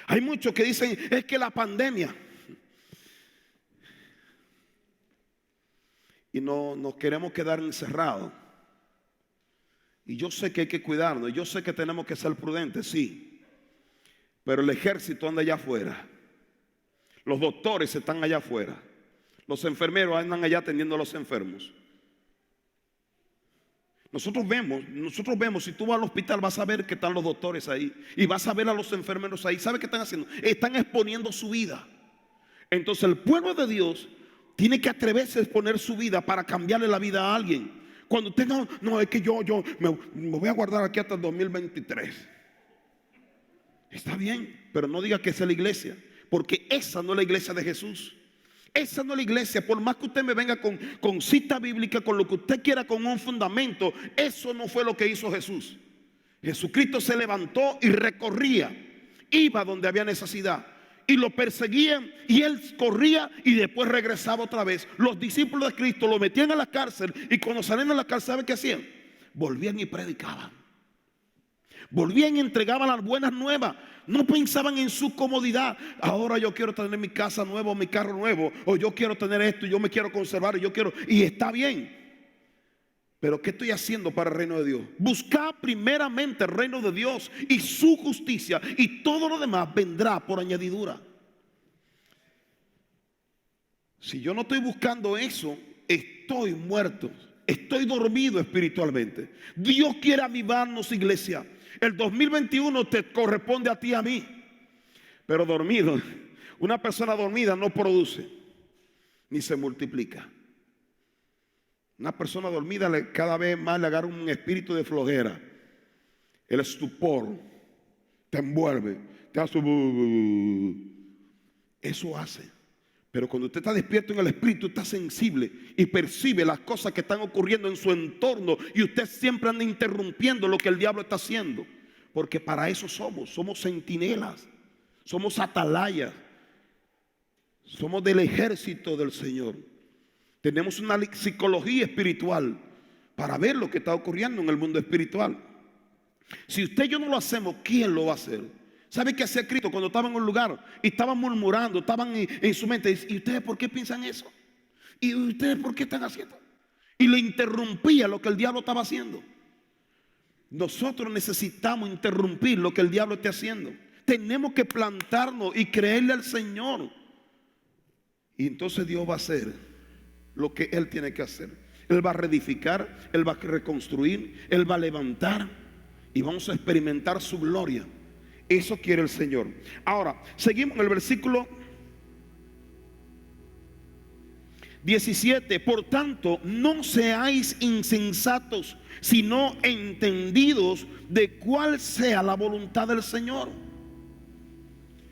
Hay muchos que dicen, es que la pandemia. y no nos queremos quedar encerrados. Y yo sé que hay que cuidarnos, yo sé que tenemos que ser prudentes, sí, pero el ejército anda allá afuera, los doctores están allá afuera, los enfermeros andan allá atendiendo a los enfermos. Nosotros vemos, si tú vas al hospital vas a ver que están los doctores ahí y vas a ver a los enfermeros ahí. ¿Sabe qué están haciendo? Están exponiendo su vida. Entonces el pueblo de Dios tiene que atreverse a exponer su vida para cambiarle la vida a alguien. Cuando usted no, es que yo me voy a guardar aquí hasta el 2023. Está bien, pero no diga que esa es la iglesia, porque esa no es la iglesia de Jesús. Esa no es la iglesia. Por más que usted me venga con cita bíblica, con lo que usted quiera, con un fundamento, eso no fue lo que hizo Jesús. Jesucristo se levantó y recorría, iba donde había necesidad y lo perseguían y él corría y después regresaba otra vez. Los discípulos de Cristo lo metían a la cárcel y cuando salían de la cárcel, ¿saben qué hacían? Volvían y predicaban. Volvían y entregaban las buenas nuevas. No pensaban en su comodidad. Ahora yo quiero tener mi casa nueva, mi carro nuevo, o yo quiero tener esto, yo me quiero conservar, y está bien. Pero ¿qué estoy haciendo para el reino de Dios? Buscar primeramente el reino de Dios y su justicia, y todo lo demás vendrá por añadidura. Si yo no estoy buscando eso, estoy muerto, estoy dormido espiritualmente. Dios quiere avivarnos, iglesia. El 2021 te corresponde a ti y a mí. Pero dormido, una persona dormida no produce ni se multiplica. Una persona dormida cada vez más le agarra un espíritu de flojera. El estupor te envuelve, te hace eso hace. Pero cuando usted está despierto en el espíritu, está sensible y percibe las cosas que están ocurriendo en su entorno, y usted siempre anda interrumpiendo lo que el diablo está haciendo, porque para eso somos centinelas, somos atalayas, somos del ejército del Señor. Tenemos una psicología espiritual para ver lo que está ocurriendo en el mundo espiritual. Si usted y yo no lo hacemos, ¿quién lo va a hacer? ¿Sabe qué hacía Cristo cuando estaba en un lugar y estaban murmurando, estaban en su mente? ¿Y ustedes por qué piensan eso? ¿Y ustedes por qué están haciendo? Y le interrumpía lo que el diablo estaba haciendo. Nosotros necesitamos interrumpir lo que el diablo esté haciendo. Tenemos que plantarnos y creerle al Señor. Y entonces Dios va a hacer lo que Él tiene que hacer. Él va a reedificar, Él va a reconstruir, Él va a levantar y vamos a experimentar su gloria. Eso quiere el Señor. Ahora, seguimos en el versículo 17. Por tanto, no seáis insensatos, sino entendidos de cuál sea la voluntad del Señor.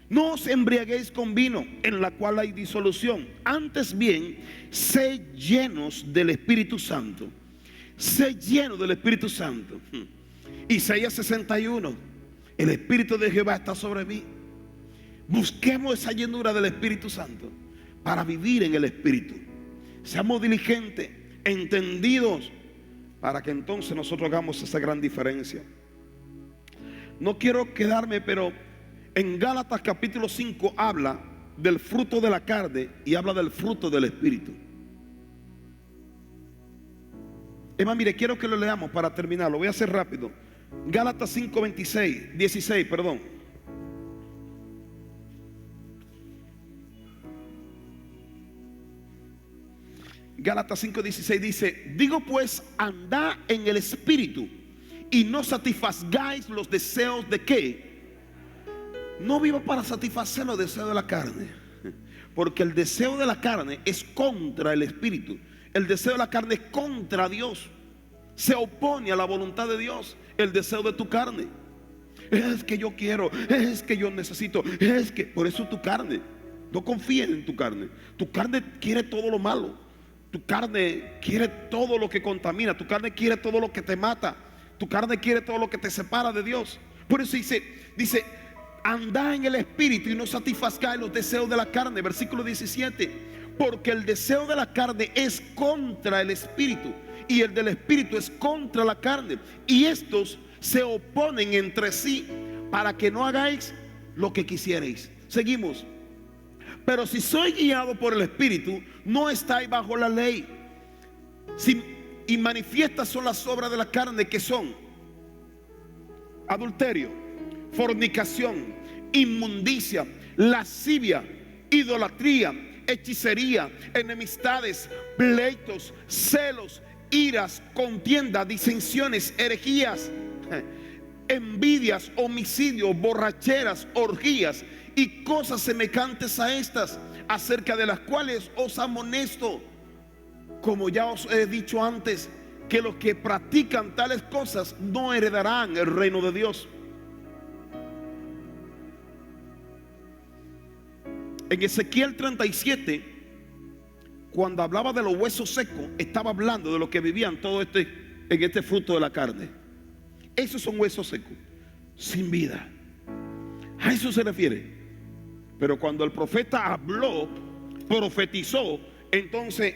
No os embriaguéis con vino, en la cual hay disolución. Antes bien, sed llenos del Espíritu Santo. Sed llenos del Espíritu Santo. Isaías 61. El Espíritu de Jehová está sobre mí. Busquemos esa llenura del Espíritu Santo para vivir en el Espíritu. Seamos diligentes, entendidos, para que entonces nosotros hagamos esa gran diferencia. No quiero quedarme, pero en Gálatas capítulo 5 habla del fruto de la carne y habla del fruto del Espíritu. Es más, mire, quiero que lo leamos para terminar. Lo voy a hacer rápido. Gálatas 5, 16, perdón. Gálatas 5, 16 dice: digo pues, andad en el Espíritu y no satisfagáis los deseos de ¿qué? No viva para satisfacer los deseos de la carne, porque el deseo de la carne es contra el Espíritu. El deseo de la carne es contra Dios. Se opone a la voluntad de Dios. El deseo de tu carne es que yo quiero, es que yo necesito, es que por eso tu carne. No confíes en tu carne. Tu carne quiere todo lo malo. Tu carne quiere todo lo que contamina. Tu carne quiere todo lo que te mata. Tu carne quiere todo lo que te separa de Dios. Por eso dice andad en el Espíritu y no satisfagáis los deseos de la carne. Versículo 17. Porque el deseo de la carne es contra el Espíritu, y el del Espíritu es contra la carne, y estos se oponen entre sí, para que no hagáis lo que quisierais. Seguimos. Pero si sois guiado por el Espíritu, no estáis bajo la ley. Y manifiestas son las obras de la carne, que son adulterio, fornicación, inmundicia, lascivia, idolatría, hechicería, enemistades, pleitos, celos, iras, contienda, disensiones, herejías, envidias, homicidios, borracheras, orgías y cosas semejantes a estas, acerca de las cuales os amonesto, como ya os he dicho antes, que los que practican tales cosas no heredarán el reino de Dios. En Ezequiel 37, cuando hablaba de los huesos secos, estaba hablando de lo que vivían en este fruto de la carne. Esos son huesos secos, sin vida. A eso se refiere. Pero cuando el profeta habló, profetizó, entonces,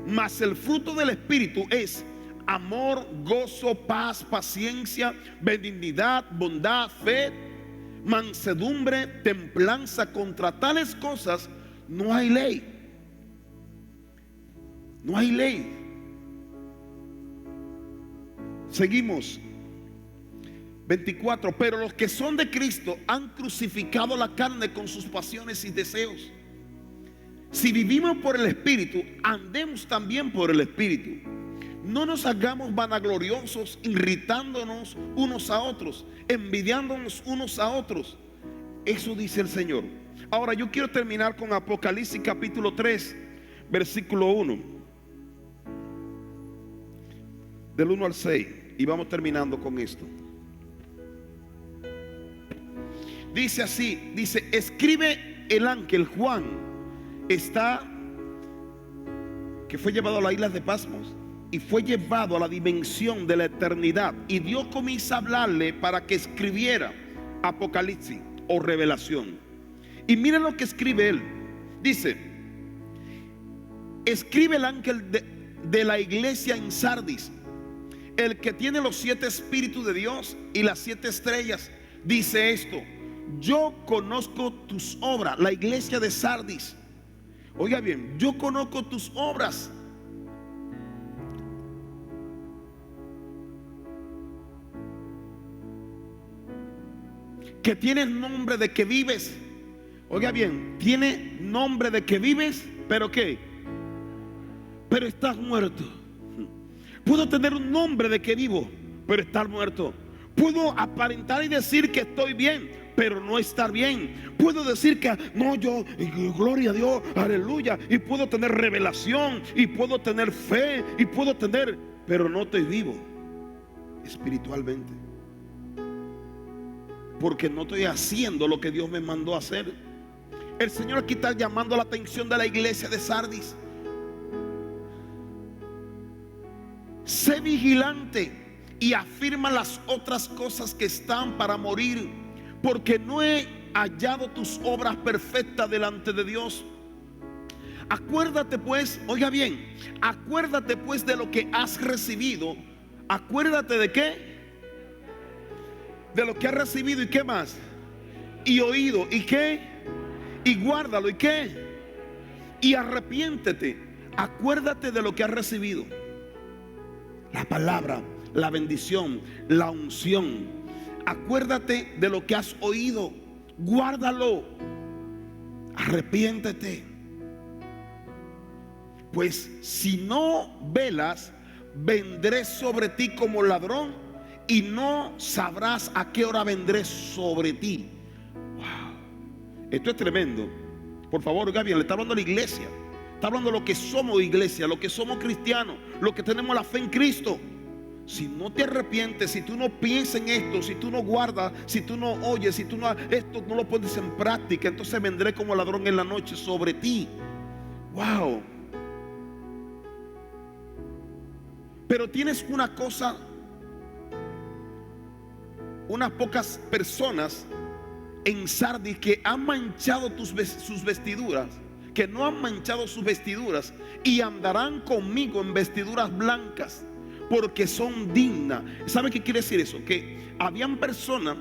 mas el fruto del Espíritu es amor, gozo, paz, paciencia, benignidad, bondad, fe, mansedumbre, templanza. Contra tales cosas no hay ley. No hay ley. Seguimos. 24. Pero los que son de Cristo han crucificado la carne con sus pasiones y deseos. Si vivimos por el Espíritu, andemos también por el Espíritu. No nos hagamos vanagloriosos, irritándonos unos a otros, envidiándonos unos a otros. Eso dice el Señor. Ahora yo quiero terminar con Apocalipsis capítulo 3, versículo 1. Del 1 al 6. Y vamos terminando con esto. Dice así, dice: escribe el ángel Juan, que fue llevado a la isla de Patmos y fue llevado a la dimensión de la eternidad, y Dios comienza a hablarle para que escribiera Apocalipsis o revelación. Y miren lo que escribe él. Dice: escribe el ángel de la iglesia en Sardis, el que tiene los 7 espíritus de Dios y las 7 estrellas, dice esto: yo conozco tus obras. La iglesia de Sardis, oiga bien, yo conozco tus obras. Que tienes nombre de que vives. Oiga bien, tiene nombre de que vives, pero ¿qué? Pero estás muerto. Puedo tener un nombre de que vivo, pero estar muerto. Puedo aparentar y decir que estoy bien, pero no estar bien. Puedo decir que no, yo, gloria a Dios, aleluya, y puedo tener revelación, y puedo tener fe, y puedo tener, pero no estoy vivo espiritualmente, porque no estoy haciendo lo que Dios me mandó a hacer. El Señor aquí está llamando la atención de la iglesia de Sardis. Sé vigilante y afirma las otras cosas que están para morir, porque no he hallado tus obras perfectas delante de Dios. Acuérdate pues, oiga bien, acuérdate pues de lo que has recibido. Acuérdate de qué? De lo que has recibido, y qué más, y oído, y qué, y guárdalo, y qué, y arrepiéntete. Acuérdate de lo que has recibido, la palabra, la bendición, la unción. Acuérdate de lo que has oído, guárdalo, arrepiéntete. Pues si no velas, vendré sobre ti como ladrón, y no sabrás a qué hora vendré sobre ti. Wow. Esto es tremendo. Por favor, Gabriel, le está hablando a la iglesia. Está hablando de lo que somos iglesia, lo que somos cristianos, lo que tenemos la fe en Cristo. Si no te arrepientes, si tú no piensas en esto, si tú no guardas, si tú no oyes, si tú no, esto no lo pones en práctica, entonces vendré como ladrón en la noche sobre ti. Wow. Pero tienes una cosa, unas pocas personas en Sardis que han manchado sus vestiduras, que no han manchado sus vestiduras, y andarán conmigo en vestiduras blancas, porque son dignas. ¿Sabe qué quiere decir eso? Que habían personas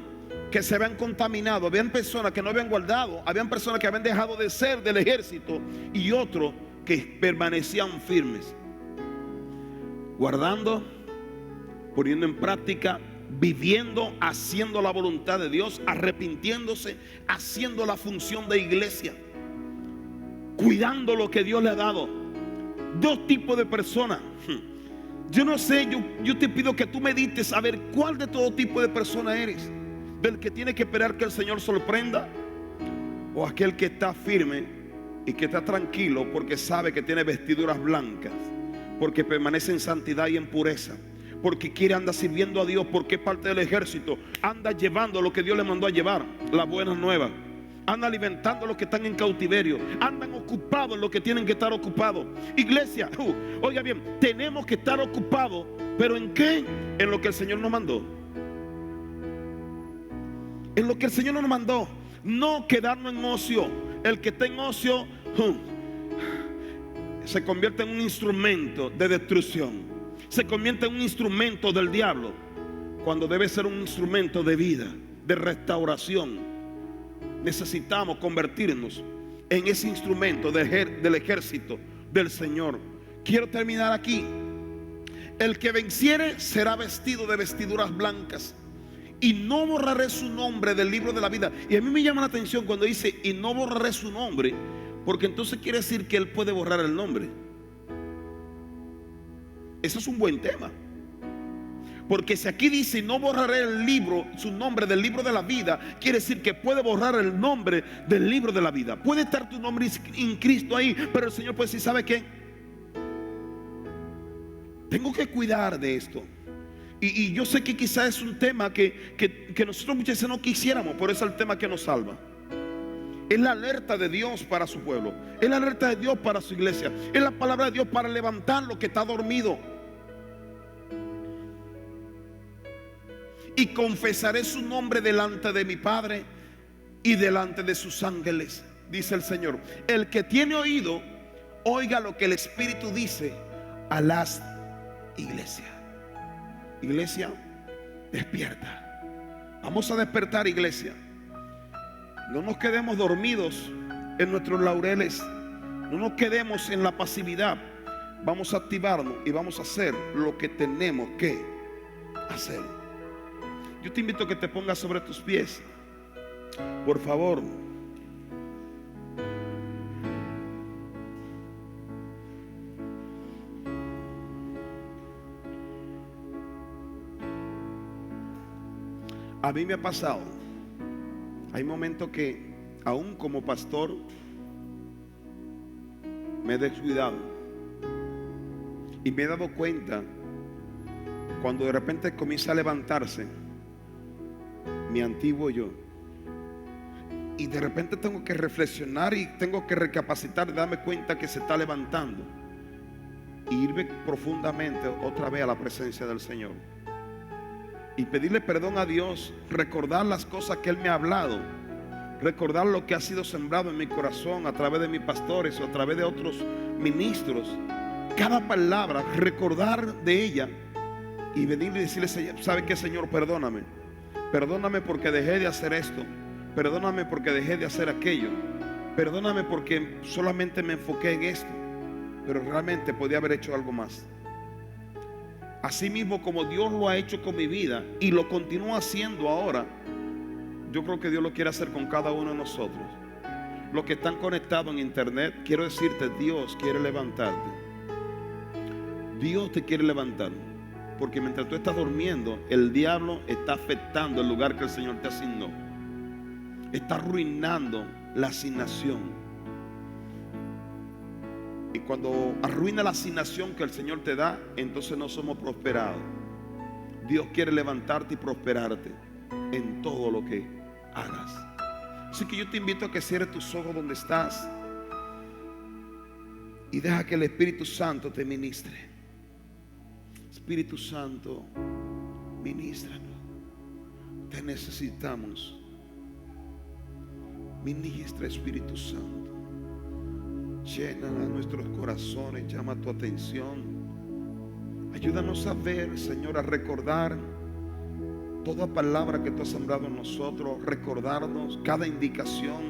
que se habían contaminado, habían personas que no habían guardado, habían personas que habían dejado de ser del ejército, y otros que permanecían firmes. guardando, poniendo en práctica, viviendo, haciendo la voluntad de Dios, arrepintiéndose, haciendo la función de iglesia, cuidando lo que Dios le ha dado. Dos tipos de personas. Yo no sé, yo te pido que tú medites a ver cuál de todo tipo de persona eres. Del que tiene que esperar que el Señor sorprenda, o aquel que está firme y que está tranquilo porque sabe que tiene vestiduras blancas, porque permanece en santidad y en pureza, porque quiere andar sirviendo a Dios, porque es parte del ejército, anda llevando lo que Dios le mandó a llevar, las buenas nuevas, anda alimentando a los que están en cautiverio, andan ocupados en lo que tienen que estar ocupados. Iglesia, oiga bien, tenemos que estar ocupados, pero ¿en qué? En lo que el Señor nos mandó. En lo que el Señor nos mandó, no quedarnos en ocio. El que está en ocio se convierte en un instrumento de destrucción, se convierte en un instrumento del diablo, cuando debe ser un instrumento de vida, de restauración. Necesitamos convertirnos en ese instrumento del ejército del Señor. Quiero terminar aquí. El que venciere será vestido de vestiduras blancas, y no borraré su nombre del libro de la vida. Y a mí me llama la atención cuando dice y no borraré su nombre, porque entonces quiere decir que Él puede borrar el nombre. Eso es un buen tema, porque si aquí dice no borraré el libro, su nombre del libro de la vida, quiere decir que puede borrar el nombre del libro de la vida. Puede estar tu nombre en Cristo ahí, pero el Señor puede decir, ¿sabe qué? Tengo que cuidar de esto. Y yo sé que quizás es un tema que nosotros muchas veces no quisiéramos, pero es el tema que nos salva. Es la alerta de Dios para su pueblo, es la alerta de Dios para su iglesia, es la palabra de Dios para levantar lo que está dormido. Y confesaré su nombre delante de mi Padre y delante de sus ángeles, dice el Señor. El que tiene oído, oiga lo que el Espíritu dice a las iglesias. Iglesia, despierta. Vamos a despertar, iglesia. No nos quedemos dormidos en nuestros laureles. No nos quedemos en la pasividad. Vamos a activarnos y vamos a hacer lo que tenemos que hacer. Yo te invito a que te pongas sobre tus pies, por favor. A mí me ha pasado, hay momentos que aún como pastor me he descuidado y me he dado cuenta cuando de repente comienza a levantarse mi antiguo yo, y de repente tengo que reflexionar y tengo que recapacitar y darme cuenta que se está levantando, y irme profundamente otra vez a la presencia del Señor y pedirle perdón a Dios, recordar las cosas que Él me ha hablado, recordar lo que ha sido sembrado en mi corazón a través de mis pastores o a través de otros ministros. Cada palabra, recordar de ella y venir y decirle, ¿sabe qué, Señor? Perdóname. Perdóname porque dejé de hacer esto. Perdóname porque dejé de hacer aquello. Perdóname porque solamente me enfoqué en esto, pero realmente podía haber hecho algo más. Así mismo como Dios lo ha hecho con mi vida y lo continúa haciendo ahora, yo creo que Dios lo quiere hacer con cada uno de nosotros. Los que están conectados en internet, quiero decirte, Dios quiere levantarte. Dios te quiere levantar, porque mientras tú estás durmiendo, el diablo está afectando el lugar que el Señor te asignó. Está arruinando la asignación. Y cuando arruina la asignación que el Señor te da, entonces no somos prosperados. Dios quiere levantarte y prosperarte en todo lo que hagas. Así que yo te invito a que cierres tus ojos donde estás y deja que el Espíritu Santo te ministre. Espíritu Santo, ministranos. Te necesitamos. Ministra, Espíritu Santo. Llena nuestros corazones, llama tu atención. Ayúdanos a ver, Señor, a recordar toda palabra que tú has sembrado en nosotros, recordarnos cada indicación,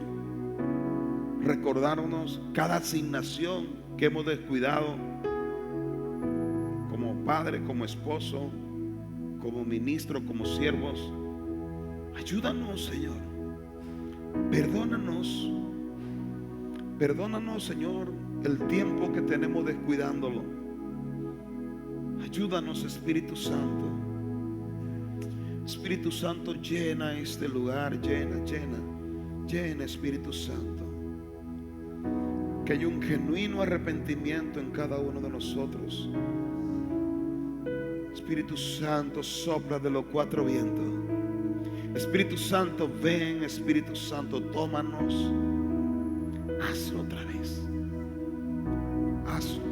recordarnos cada asignación que hemos descuidado como padre, como esposo, como ministro, como siervos. Ayúdanos, Señor. Perdónanos. Perdónanos, Señor, el tiempo que tenemos descuidándolo. Ayúdanos, Espíritu Santo. Espíritu Santo, llena este lugar, llena, Espíritu Santo. Que haya un genuino arrepentimiento en cada uno de nosotros. Espíritu Santo, sopla de los cuatro vientos. Espíritu Santo, ven. Espíritu Santo, tómanos. Hazlo otra vez. Hazlo.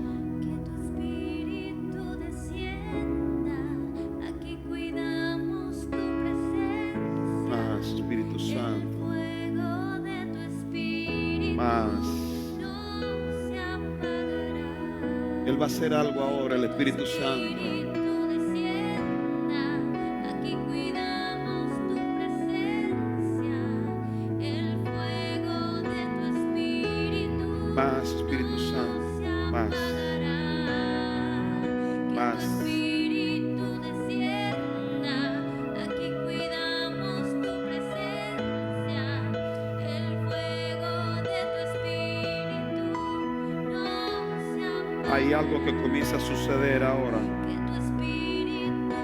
Que tu espíritu descienda. Aquí cuidamos tu presencia. Más, Espíritu Santo. El fuego de tu espíritu Más. no se apagará. Él va a hacer algo ahora, el Espíritu Santo. Espíritu descienda. Aquí cuidamos tu presencia. El fuego de tu espíritu Más, Espíritu Santo. Más. Más. Espíritu descienda, aquí cuidamos tu presencia, el fuego de tu espíritu no se apaga. Hay algo que comienza a suceder ahora. Que tu espíritu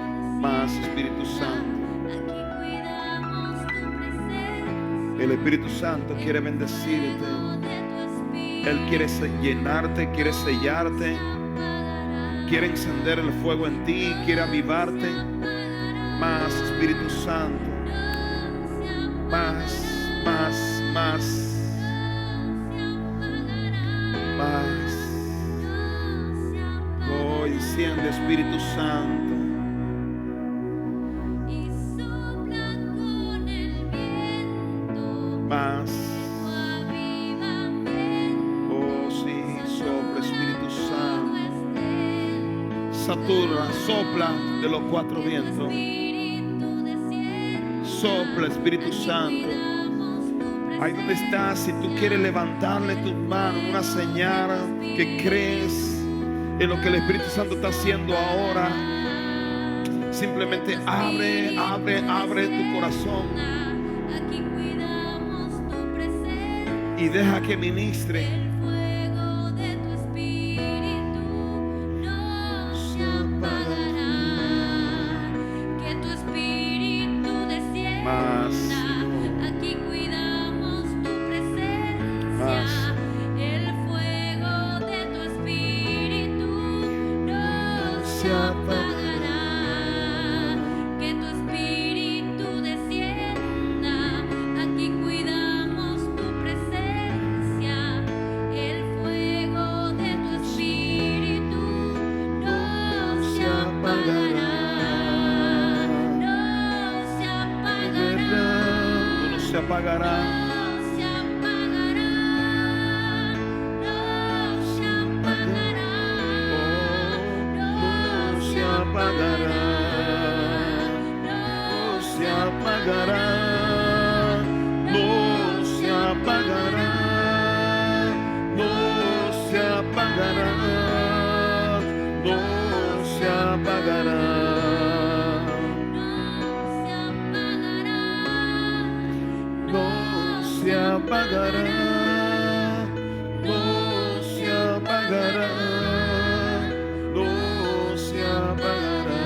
Más, Espíritu Santo. aquí cuidamos tu presencia, El Espíritu Santo quiere bendecirte. de tu espíritu Él quiere llenarte, quiere sellarte, quiere encender el fuego en ti, quiere avivarte. Más, Espíritu Santo. Más, más, más, más. Oh, enciende, Espíritu Santo. y sopla con el viento. Más. Oh, sí, sopla, Espíritu Santo. Satura, sopla de los cuatro vientos. Sopla, Espíritu Santo. Ahí donde estás, si tú quieres levantarle tus manos, una señal que crees en lo que el Espíritu Santo está haciendo ahora, simplemente abre tu corazón Aquí cuidamos tu presencia. y deja que ministre. El fuego de tu espíritu no se apagará. Que tu espíritu descienda. Más. Aquí cuidamos tu presencia. Más. El fuego de tu espíritu no se apagará. Que tu espíritu descienda. Aquí cuidamos tu presencia. El fuego de tu espíritu no se apagará. No se apagará. No se apagará. No se apagará. No se apagará. No se apagará. No se apagará. No se apagará. No se apagará. No se apagará. No se apagará. No se apagará. No se apagará.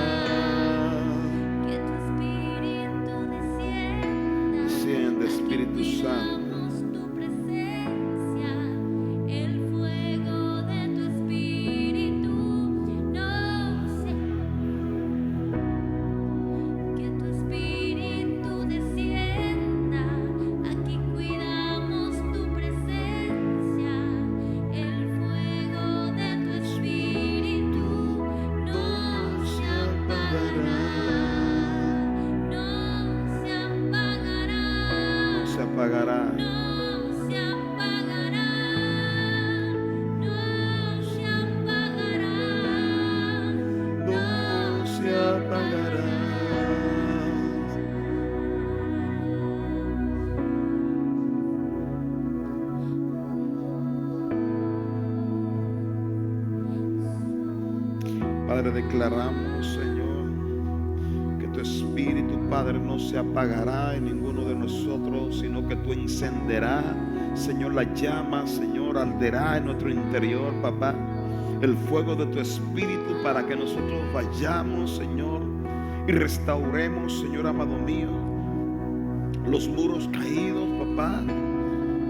Que tu espíritu descienda. Desciende, Espíritu Santo. Cuidamos tu presencia. El fuego de tu espíritu no se. Que tu espíritu descienda. Aquí cuidamos tu presencia. El fuego de tu espíritu no se apagará. No se apagará. No se apagará. No se apagará. No se apagará. No se apagará. Padre, Padre, declaramos, Señor, que tu Espíritu, Padre, no se apagará en ninguno de nosotros, sino que tú encenderás, Señor, la llama, Señor, arderá en nuestro interior, papá, el fuego de tu Espíritu, para que nosotros vayamos, Señor, y restauremos, Señor amado mío, los muros caídos, papá.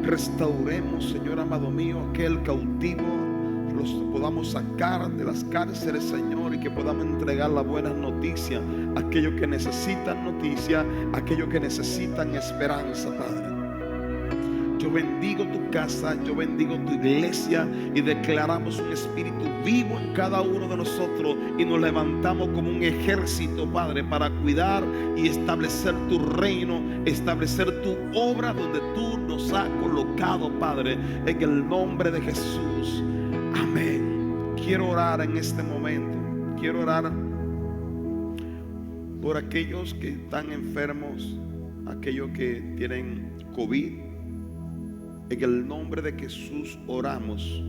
Restauremos, Señor amado mío, aquel cautivo, los podamos sacar de las cárceles, Señor, y que podamos entregar la buena noticia a aquellos que necesitan noticia, a aquellos que necesitan esperanza, Padre. Yo bendigo tu casa, yo bendigo tu iglesia y declaramos un espíritu vivo en cada uno de nosotros y nos levantamos como un ejército, Padre, para cuidar y establecer tu reino, establecer tu obra donde tú nos has colocado, Padre, en el nombre de Jesús. Amén. Quiero orar en este momento. Quiero orar por aquellos que están enfermos, aquellos que tienen COVID. En el nombre de Jesús oramos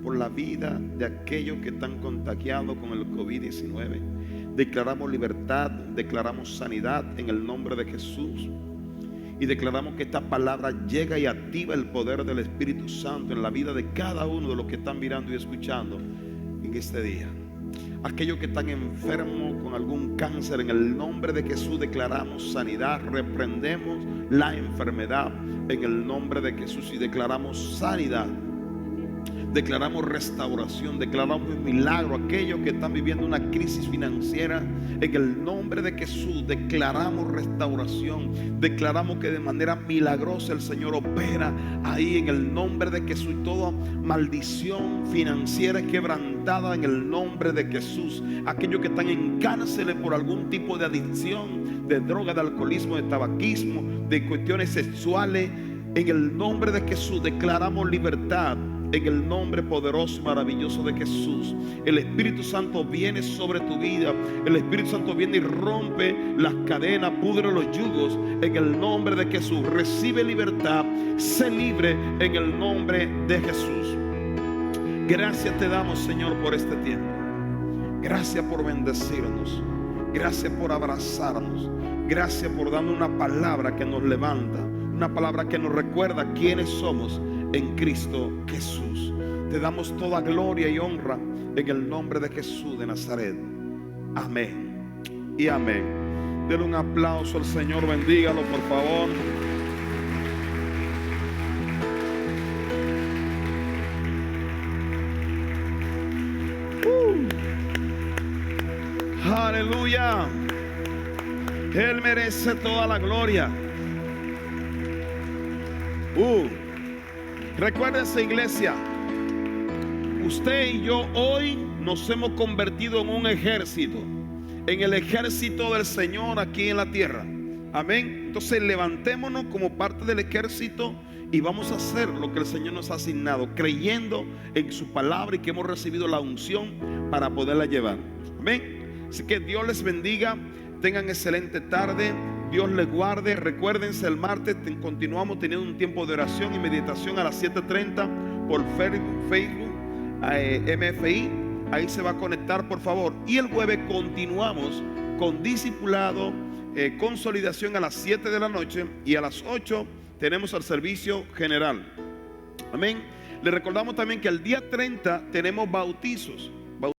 por la vida de aquellos que están contagiados con el COVID-19. Declaramos libertad, declaramos sanidad en el nombre de Jesús. Y declaramos que esta palabra llega y activa el poder del Espíritu Santo en la vida de cada uno de los que están mirando y escuchando en este día. Aquellos que están enfermos con algún cáncer, en el nombre de Jesús declaramos sanidad, reprendemos la enfermedad en el nombre de Jesús y declaramos sanidad, declaramos restauración, declaramos un milagro. Aquellos que están viviendo una crisis financiera, en el nombre de Jesús declaramos restauración, declaramos que de manera milagrosa el Señor opera ahí en el nombre de Jesús. Toda maldición financiera es quebrantada en el nombre de Jesús. Aquellos que están en cárceles por algún tipo de adicción, de droga, de alcoholismo, de tabaquismo, de cuestiones sexuales, en el nombre de Jesús declaramos libertad. En el nombre poderoso y maravilloso de Jesús, el Espíritu Santo viene sobre tu vida. El Espíritu Santo viene y rompe las cadenas, pudre los yugos. En el nombre de Jesús, recibe libertad, sé libre en el nombre de Jesús. Gracias te damos, Señor, por este tiempo. Gracias por bendecirnos. Gracias por abrazarnos. Gracias por darnos una palabra que nos levanta, una palabra que nos recuerda quiénes somos en Cristo Jesús. Te damos toda gloria y honra en el nombre de Jesús de Nazaret. Amén y amén. Denle un aplauso al Señor, bendígalo por favor. Aleluya. Él merece toda la gloria. Recuérdense, iglesia, usted y yo hoy nos hemos convertido en un ejército, en el ejército del Señor aquí en la tierra. Amén. Entonces levantémonos como parte del ejército y vamos a hacer lo que el Señor nos ha asignado, creyendo en su palabra y que hemos recibido la unción para poderla llevar. Amén. Así que Dios les bendiga, tengan excelente tarde. Dios les guarde. Recuérdense, el martes continuamos teniendo un tiempo de oración y meditación a las 7:30 por Facebook, MFI. Ahí se va a conectar, por favor. Y el jueves continuamos con discipulado, consolidación a las 7 de la noche. Y a las 8 tenemos el servicio general. Amén. Les recordamos también que el día 30 tenemos bautizos.